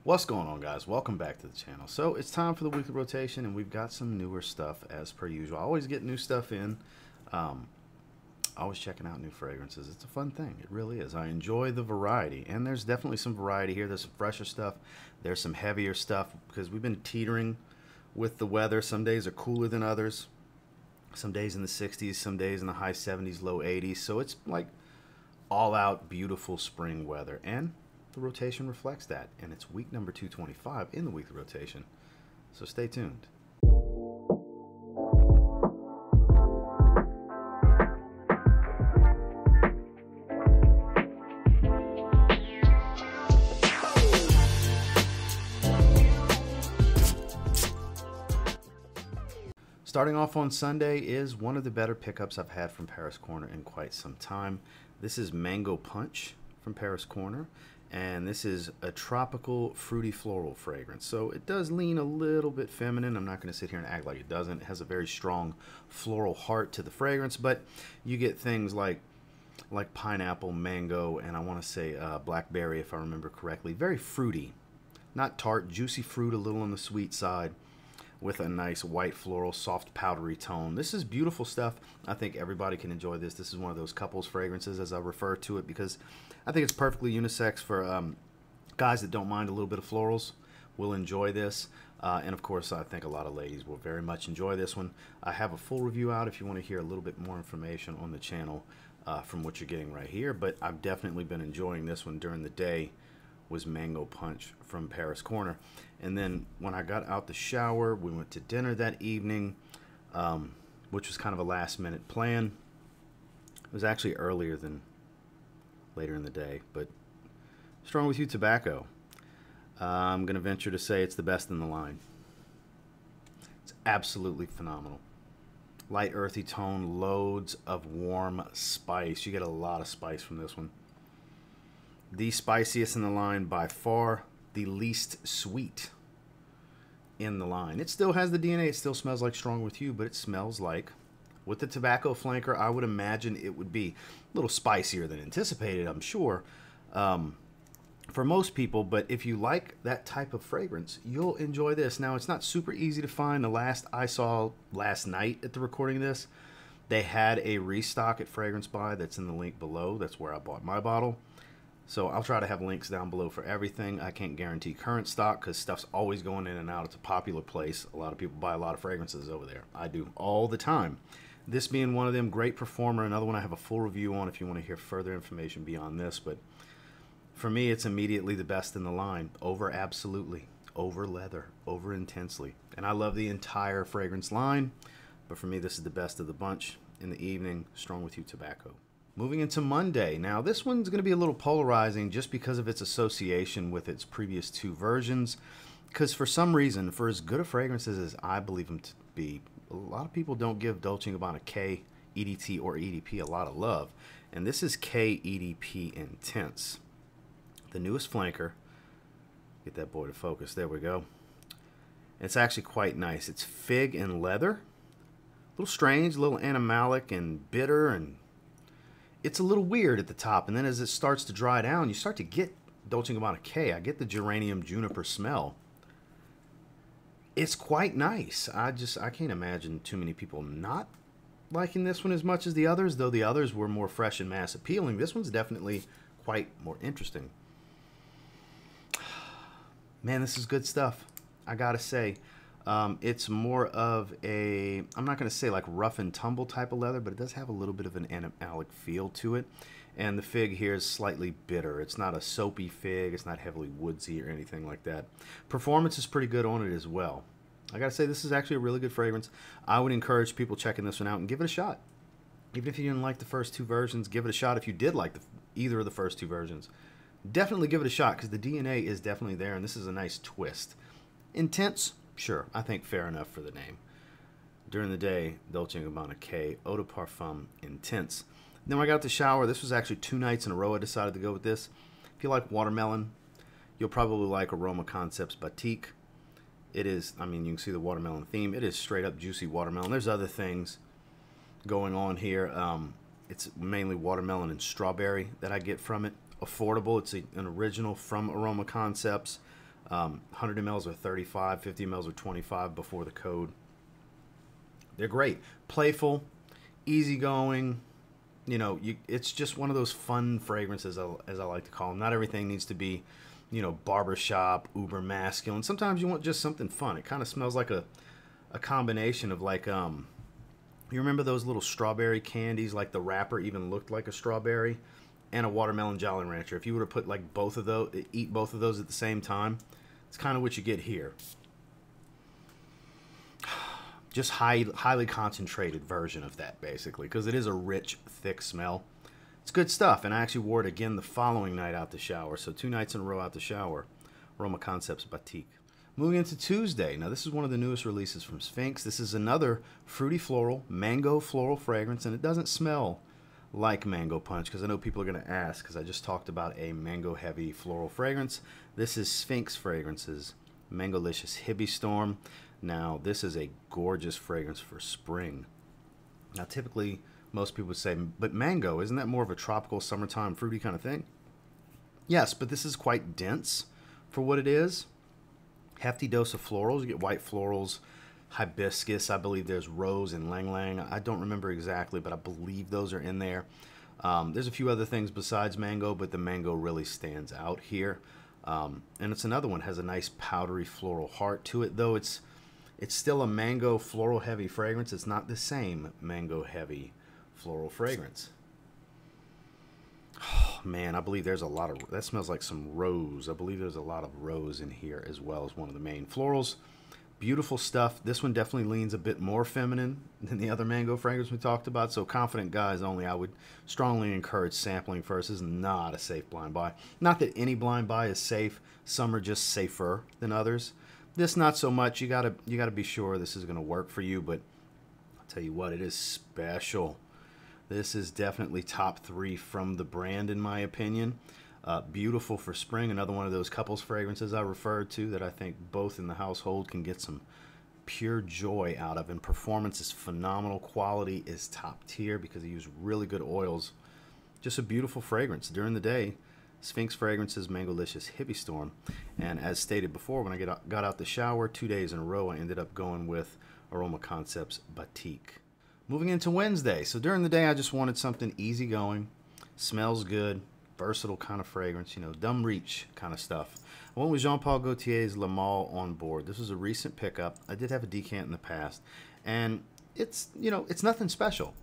What's going on, guys? Welcome back to the channel. So it's time for the weekly rotation, and we've got some newer stuff as per usual. I always get new stuff in. Always checking out new fragrances. It's a fun thing. It really is. I enjoy the variety, and there's definitely some variety here. There's some fresher stuff. There's some heavier stuff because we've been teetering with the weather. Some days are cooler than others. Some days in the 60s, some days in the high 70s, low 80s. So it's like all out beautiful spring weather, and the rotation reflects that, and it's week number 225 in the weekly rotation, so stay tuned. Starting off on Sunday is one of the better pickups I've had from Paris Corner in quite some time. This is Mango Punch from Paris Corner, and this is a tropical fruity floral fragrance. So it does lean a little bit feminine. I'm not going to sit here and act like it doesn't. It has a very strong floral heart to the fragrance, but you get things like pineapple, mango, and I want to say blackberry if I remember correctly. Very fruity, not tart, juicy fruit, a little on the sweet side, with a nice white floral, soft powdery tone. This is beautiful stuff. I think everybody can enjoy this. This is one of those couples fragrances, as I refer to it, because I think it's perfectly unisex for guys that don't mind a little bit of florals will enjoy this. And of course, I think a lot of ladies will very much enjoy this one. I have a full review out if you want to hear a little bit more information on the channel from what you're getting right here. But I've definitely been enjoying this one during the day. Was Mango Punch from Paris Corner. And then when I got out the shower, we went to dinner that evening, which was kind of a last minute plan. It was actually earlier than later in the day, but Strong With You Tobacco. I'm going to venture to say it's the best in the line. It's absolutely phenomenal. Light earthy tone, loads of warm spice. You get a lot of spice from this one. The spiciest in the line by far, the least sweet in the line. It still has the DNA, it still smells like Strong With You, but it smells like, with the tobacco flanker, I would imagine it would be a little spicier than anticipated, I'm sure, for most people. But if you like that type of fragrance, you'll enjoy this. Now, it's not super easy to find. The last I saw last night at the recording of this, they had a restock at Fragrance Buy that's in the link below. That's where I bought my bottle. So I'll try to have links down below for everything. I can't guarantee current stock because stuff's always going in and out. It's a popular place. A lot of people buy a lot of fragrances over there. I do all the time. This being one of them, great performer. Another one I have a full review on if you want to hear further information beyond this. But for me, it's immediately the best in the line. Over absolutely. Over leather. Over intensely. And I love the entire fragrance line. But for me, this is the best of the bunch. In the evening, Strong With You Tobacco. Moving into Monday. Now, this one's going to be a little polarizing just because of its association with its previous two versions. Because for some reason, for as good a fragrances as I believe them to be, a lot of people don't give Dolce & Gabbana K, EDT, or EDP a lot of love. And this is K EDP Intense. The newest flanker. Get that boy to focus. There we go. It's actually quite nice. It's fig and leather. A little strange, a little animalic and bitter, and it's a little weird at the top, and then as it starts to dry down, you start to get Dolce & Gabbana K. I get the geranium juniper smell. It's quite nice. I can't imagine too many people not liking this one as much as the others, though the others were more fresh and mass appealing. This one's definitely quite more interesting. Man, this is good stuff, I gotta say. It's more of a, I'm not going to say like rough and tumble type of leather, but it does have a little bit of an animalic feel to it. And the fig here is slightly bitter. It's not a soapy fig. It's not heavily woodsy or anything like that. Performance is pretty good on it as well. I got to say, this is actually a really good fragrance. I would encourage people checking this one out and give it a shot. Even if you didn't like the first two versions, give it a shot. If you did like either of the first two versions, definitely give it a shot because the DNA is definitely there, and this is a nice twist. Intense. Sure, I think fair enough for the name. During the day, Dolce & Gabbana K, Eau de Parfum Intense. Then when I got out the shower, this was actually 2 nights in a row I decided to go with this. If you like watermelon, you'll probably like Aroma Concepts Batikh. It is, I mean, you can see the watermelon theme. It is straight up juicy watermelon. There's other things going on here. It's mainly watermelon and strawberry that I get from it. Affordable. It's an original from Aroma Concepts. 100 mLs are 35, 50 mLs are 25 before the code. They're great. Playful, easygoing. You know, it's just one of those fun fragrances, as I like to call them. Not everything needs to be, you know, barbershop, uber masculine. Sometimes you want just something fun. It kind of smells like a combination of like, you remember those little strawberry candies, like the wrapper even looked like a strawberry, and a watermelon Jolly Rancher. If you were to put like both of those, eat both of those at the same time, it's kind of what you get here. Just highly concentrated version of that, basically, because it is a rich, thick smell. It's good stuff, and I actually wore it again the following night out the shower, so 2 nights in a row out the shower. Aroma Concepts Batikh. Moving into Tuesday. Now, this is one of the newest releases from Sphinx. This is another fruity floral, mango floral fragrance, and it doesn't smell like Mango Punch, because I know people are going to ask, because I just talked about a mango-heavy floral fragrance. This is Sphinx Fragrances, Mangolicious Hibistorm. Now, this is a gorgeous fragrance for spring. Now, typically, most people would say, but mango, isn't that more of a tropical, summertime, fruity kind of thing? Yes, but this is quite dense for what it is. Hefty dose of florals. You get white florals, hibiscus. I believe there's rose and lang lang. I don't remember exactly, but I believe those are in there. There's a few other things besides mango, but the mango really stands out here. And it's another one, has a nice powdery floral heart to it, though it's still a mango floral heavy fragrance. It's not the same mango heavy floral fragrance. Oh, man, I believe there's a lot of, that smells like some rose. I believe there's a lot of rose in here as well as one of the main florals. Beautiful stuff. This one definitely leans a bit more feminine than the other mango fragrance we talked about. So confident guys only, I would strongly encourage sampling first. This is not a safe blind buy. Not that any blind buy is safe. Some are just safer than others. This not so much. You gotta be sure this is gonna work for you, but I'll tell you what, it is special. This is definitely top 3 from the brand in my opinion. Beautiful for spring. Another one of those couples fragrances I referred to that I think both in the household can get some pure joy out of. And performance is phenomenal. Quality is top tier because they use really good oils. Just a beautiful fragrance. During the day, Sphinx Fragrances Mangolicious Hibistorm. And as stated before, when I got out the shower 2 days in a row, I ended up going with Aroma Concepts Batikh. Moving into Wednesday. So during the day, I just wanted something easygoing, smells good, versatile kind of fragrance, you know, dumb reach kind of stuff. I went with Jean-Paul Gaultier's Le Male on board. This was a recent pickup. I did have a decant in the past, and it's, you know, it's nothing special.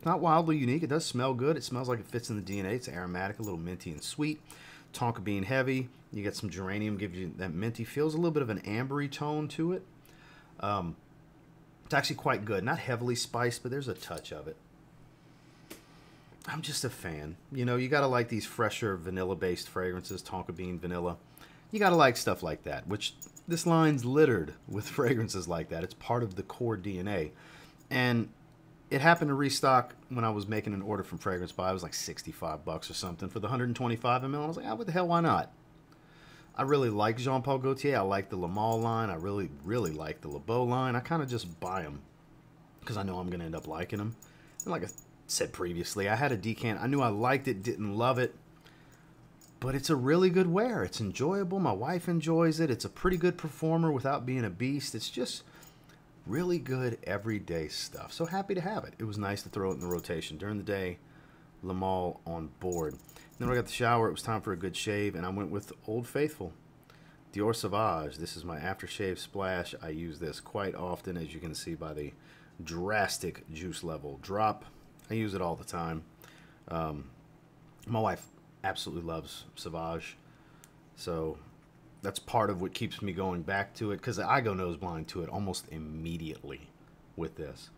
Not wildly unique. It does smell good. It smells like it fits in the DNA. It's aromatic, a little minty and sweet. Tonka bean heavy. You get some geranium, gives you that minty. Feels a little bit of an ambery tone to it. It's actually quite good. Not heavily spiced, but there's a touch of it. I'm just a fan. You know, you got to like these fresher vanilla-based fragrances, Tonka bean vanilla. You got to like stuff like that, which this line's littered with fragrances like that. It's part of the core DNA. And it happened to restock when I was making an order from Fragrance Buy. It was like 65 bucks or something for the 125 ml. I was like, oh, what the hell, why not? I really like Jean-Paul Gaultier. I like the Le Male line. I really, really like the Le Beau line. I kind of just buy them because I know I'm going to end up liking them. And like I said previously, I had a decant. I knew I liked it, didn't love it. But it's a really good wear. It's enjoyable. My wife enjoys it. It's a pretty good performer without being a beast. It's just really good everyday stuff. So happy to have it. It was nice to throw it in the rotation. During the day, Le Male on board. Then when I got the shower, it was time for a good shave, and I went with Old Faithful. Dior Sauvage. This is my aftershave splash. I use this quite often, as you can see by the drastic juice level drop. I use it all the time. My wife absolutely loves Sauvage, so that's part of what keeps me going back to it, because I go nose blind to it almost immediately with this.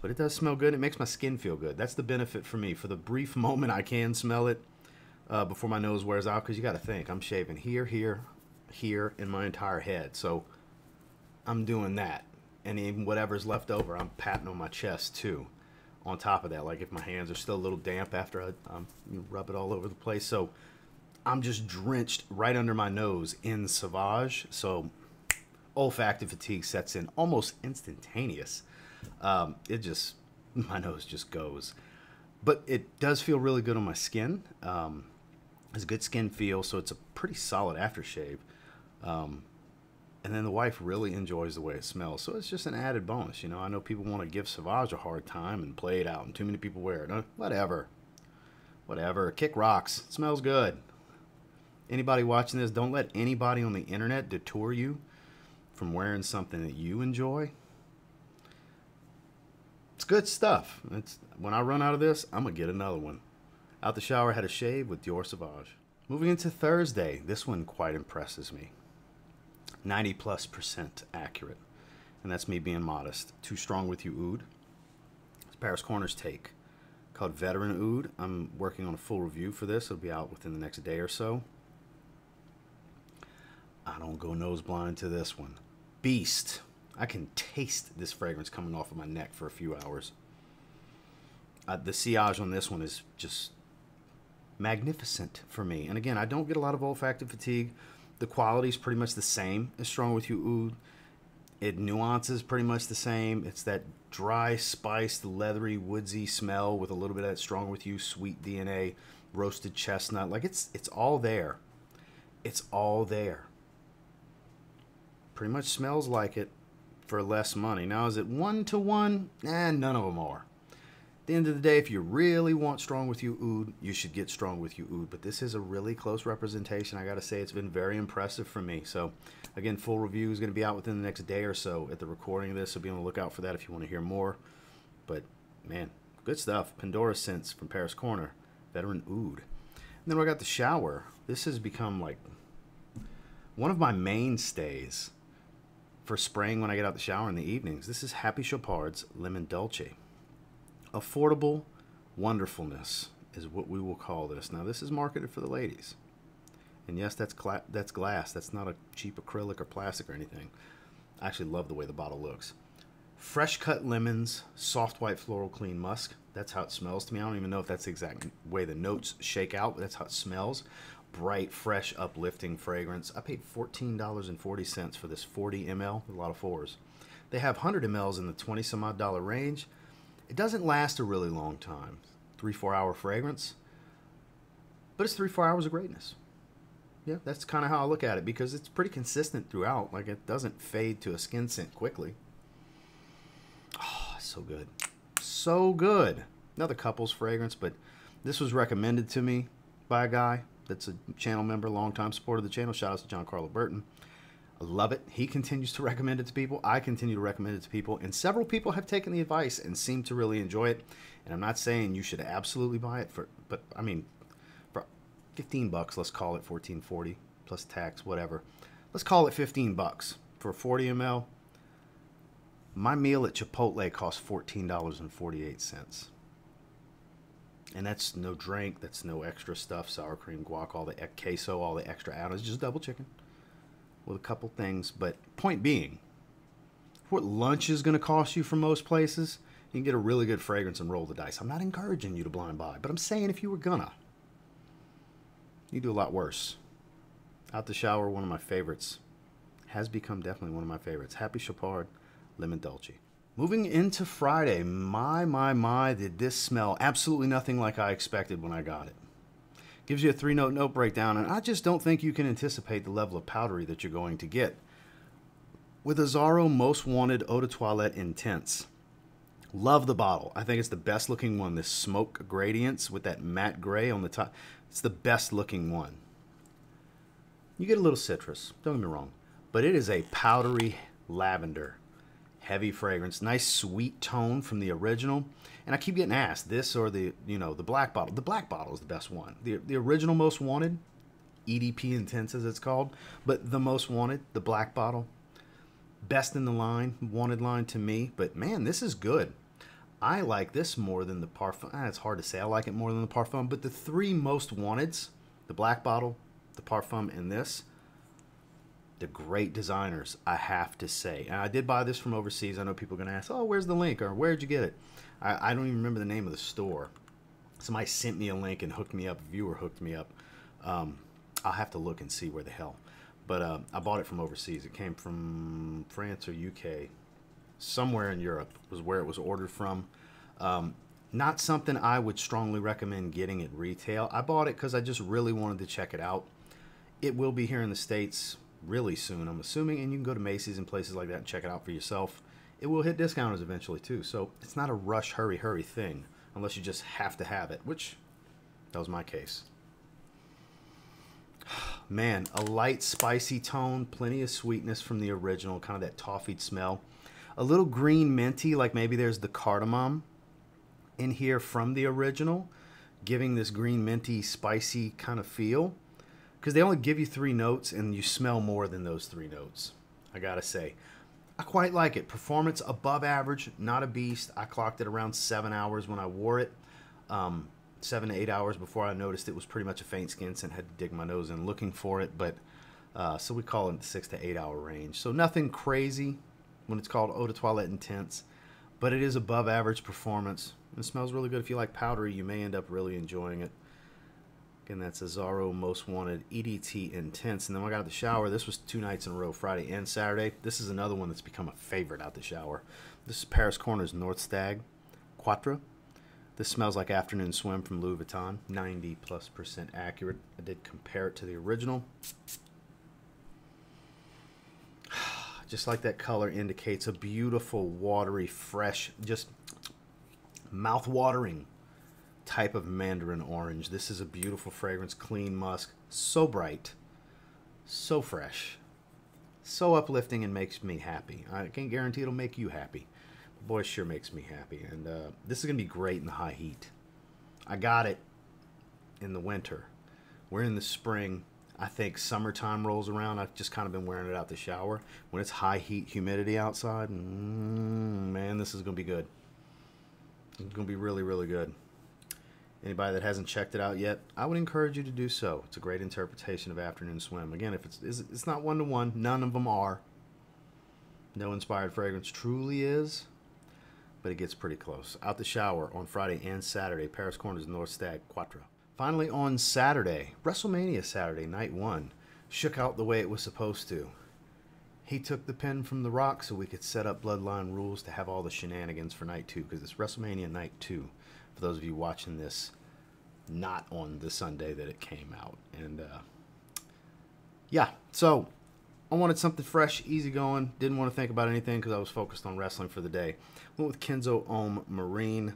But it does smell good. It makes my skin feel good. That's the benefit for me. For the brief moment I can smell it before my nose wears out, because you got to think, I'm shaving here, here, here, in my entire head. So I'm doing that. And even whatever's left over, I'm patting on my chest too. On top of that, like if my hands are still a little damp after I rub it all over the place. So I'm just drenched right under my nose in Sauvage. So olfactive fatigue sets in almost instantaneous. My nose just goes. But it does feel really good on my skin. Has good skin feel, so it's a pretty solid aftershave. And then the wife really enjoys the way it smells, so it's just an added bonus. You know, I know people want to give Sauvage a hard time and play it out, and too many people wear it. Whatever. Whatever. Kick rocks. It smells good. Anybody watching this, don't let anybody on the internet detour you from wearing something that you enjoy. It's good stuff. When I run out of this, I'm going to get another one. Out the shower, had a shave with Dior Sauvage. Moving into Thursday, this one quite impresses me. 90+% accurate. And that's me being modest. Too Strong With You Oud. It's Paris Corner's take. Called Veteran Oud. I'm working on a full review for this. It'll be out within the next day or so. I don't go nose blind to this one. Beast. I can taste this fragrance coming off of my neck for a few hours. The sillage on this one is just magnificent for me. And again, I don't get a lot of olfactive fatigue. The quality is pretty much the same as Strong With You Oud. It nuances pretty much the same. It's that dry, spiced, leathery, woodsy smell with a little bit of that Strong With You sweet DNA, roasted chestnut. Like it's all there. It's all there. Pretty much smells like it for less money. Now, is it 1-to-1? None of them are. At the end of the day, if you really want Strong With You Oud, you should get Strong With You Oud. But this is a really close representation. I got to say, it's been very impressive for me. So, again, full review is going to be out within the next day or so at the recording of this. So be on the lookout for that if you want to hear more. But, man, good stuff. Pendora scents from Paris Corner. Veteran Oud. And then I got the shower. This has become, like, one of my mainstays for spraying when I get out the shower in the evenings. This is Happy Chopard's Lemon Dolce. Affordable wonderfulness is what we will call this. Now, this is marketed for the ladies. And yes, that's glass. That's not a cheap acrylic or plastic or anything. I actually love the way the bottle looks. Fresh cut lemons, soft white floral clean musk. That's how it smells to me. I don't even know if that's the exact way the notes shake out, but that's how it smells. Bright, fresh, uplifting fragrance. I paid $14.40 for this 40 ml, a lot of fours. They have 100 mls in the 20 some odd dollar range. It doesn't last a really long time. 3-4 hour fragrance. But it's 3-4 hours of greatness. Yeah, that's kind of how I look at it, because it's pretty consistent throughout. Like, it doesn't fade to a skin scent quickly. Oh, so good. So good. Another couple's fragrance, but this was recommended to me by a guy that's a channel member, longtime supporter of the channel. Shout out to John Carlo Burton. I love it. He continues to recommend it to people. I continue to recommend it to people. And several people have taken the advice and seem to really enjoy it. And I'm not saying you should absolutely buy it, but I mean, for $15, let's call it $14.40 plus tax, whatever. Let's call it $15 for 40 ml. My meal at Chipotle costs $14.48. And that's no drink, that's no extra stuff, sour cream, guac, all the queso, all the extra add-ons, just double chicken with a couple things. But point being, what lunch is going to cost you from most places, you can get a really good fragrance and roll the dice. I'm not encouraging you to blind buy, but I'm saying if you were gonna, you do a lot worse. Out the shower, one of my favorites. Has become definitely one of my favorites. Happy Chopard, Lemon Dolce. Moving into Friday, my, did this smell absolutely nothing like I expected when I got it. Gives you a 3-note note breakdown, and I just don't think you can anticipate the level of powdery that you're going to get. With Azzaro Most Wanted Eau de Toilette Intense. Love the bottle. I think it's the best looking one. This smoke gradients with that matte gray on the top. It's the best looking one. You get a little citrus, don't get me wrong, but it is a powdery lavender. Heavy fragrance, nice sweet tone from the original. And I keep getting asked, this or the black bottle. The black bottle is the best one. The original Most Wanted, EDP Intense as it's called, but the Most Wanted, the black bottle, best in the line, wanted line to me. But man, this is good. I like this more than the Parfum. It's hard to say I like it more than the Parfum, but the 3 Most Wanteds, the black bottle, the Parfum, and this, they're great designers, I have to say. And I did buy this from overseas. I know people are going to ask, oh, where's the link? Or where'd you get it? I don't even remember the name of the store. Somebody sent me a link and hooked me up. A viewer hooked me up. I'll have to look and see where the hell. But I bought it from overseas. It came from France or UK. Somewhere in Europe was where it was ordered from. Not something I would strongly recommend getting at retail. I bought it because I just really wanted to check it out. It will be here in the States really soon, I'm assuming, and you can go to Macy's and places like that and check it out for yourself. It will hit discounters eventually too, so it's not a rush, hurry thing, unless you just have to have it, which that was my case. Man, a light, spicy tone, plenty of sweetness from the original, kind of that toffee smell. A little green minty, like maybe there's the cardamom in here from the original, giving this green minty, spicy kind of feel. Because they only give you 3 notes, and you smell more than those 3 notes, I gotta say. I quite like it. Performance above average, not a beast. I clocked it around 7 hours when I wore it. 7 to 8 hours before I noticed it was pretty much a faint skin scent. Had to dig my nose in looking for it, but so we call it the 6 to 8 hour range. So nothing crazy when it's called Eau de Toilette Intense, but it is above average performance. It smells really good. If you like powdery, you may end up really enjoying it. Again, that's Azzaro Most Wanted EDT Intense. And then when I got out of the shower, this was 2 nights in a row, Friday and Saturday. This is another one that's become a favorite out the shower. This is Paris Corner's North Stag Quatre. This smells like Afternoon Swim from Louis Vuitton. 90+% accurate. I did compare it to the original. Just like that color indicates, a beautiful, watery, fresh, just mouth-watering type of mandarin orange. This is a beautiful fragrance, clean musk, so bright, so fresh, so uplifting, and makes me happy. I can't guarantee it'll make you happy, but boy, it sure makes me happy. And this is gonna be great in the high heat. I got it in the winter. We're in the spring. I think summertime rolls around. I've just kind of been wearing it out the shower. When it's high heat, humidity outside, man, this is gonna be good. It's gonna be really, really good. Anybody that hasn't checked it out yet, I would encourage you to do so. It's a great interpretation of Afternoon Swim. Again, if it's not one-to-one, none of them are. No inspired fragrance truly is, but it gets pretty close. Out the shower on Friday and Saturday, Paris Corner's North Stag Quatre. Finally on Saturday, WrestleMania Saturday, night 1, shook out the way it was supposed to. He took the pen from The Rock so we could set up Bloodline rules to have all the shenanigans for night 2, because it's WrestleMania night 2. For those of you watching this not on the Sunday that it came out. And yeah, so I wanted something fresh, easy going. Didn't want to think about anything because I was focused on wrestling for the day. Went with Kenzo Homme Marine.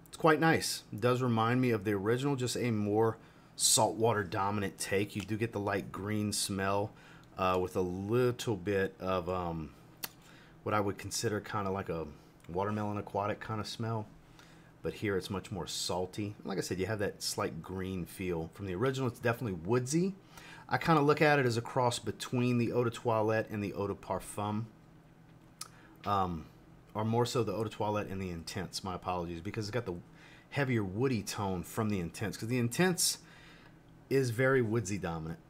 It's quite nice. It does remind me of the original, just a more saltwater dominant take. You do get the light green smell with a little bit of what I would consider kind of like a watermelon aquatic kind of smell. But here it's much more salty. Like I said, you have that slight green feel. From the original, it's definitely woodsy. I kind of look at it as a cross between the Eau de Toilette and the Eau de Parfum. Or more so the Eau de Toilette and the Intense. My apologies, because it's got the heavier woody tone from the Intense. Because the Intense is very woodsy dominant.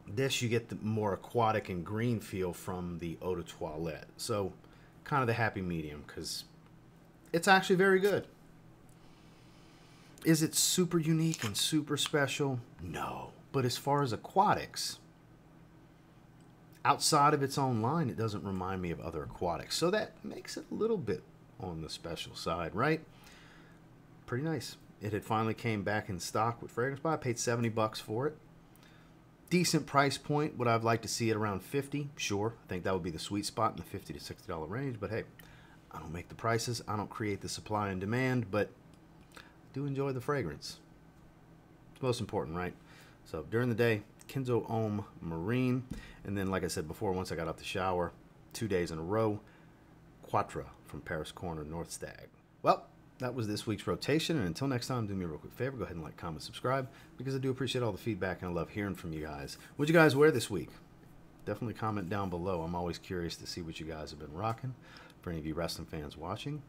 This, you get the more aquatic and green feel from the Eau de Toilette. So, kind of the happy medium, because it's actually very good. Is it super unique and super special? No. But as far as aquatics, outside of its own line, it doesn't remind me of other aquatics. So that makes it a little bit on the special side, right? Pretty nice. It had finally came back in stock with Fragrance Buy. I paid $70 for it. Decent price point. Would I have liked to see it around $50? Sure. I think that would be the sweet spot in the $50 to $60 range. But hey, I don't make the prices. I don't create the supply and demand, but I do enjoy the fragrance. It's most important, right? So during the day, Kenzo Homme Marine. And then, like I said before, once I got out the shower, 2 days in a row, Quatre from Paris Corner North Stag. Well, that was this week's rotation. And until next time, do me a real quick favor. Go ahead and like, comment, subscribe, because I do appreciate all the feedback and I love hearing from you guys. What'd you guys wear this week? Definitely comment down below. I'm always curious to see what you guys have been rocking. For any of you wrestling fans watching,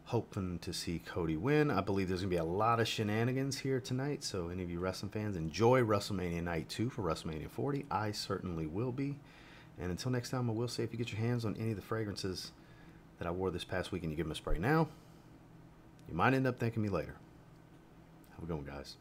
hoping to see Cody win. I believe there's going to be a lot of shenanigans here tonight. So any of you wrestling fans, enjoy WrestleMania Night 2 for WrestleMania 40. I certainly will be. And until next time, I will say, if you get your hands on any of the fragrances that I wore this past week and you give them a spray now, you might end up thanking me later. Have a good one, guys.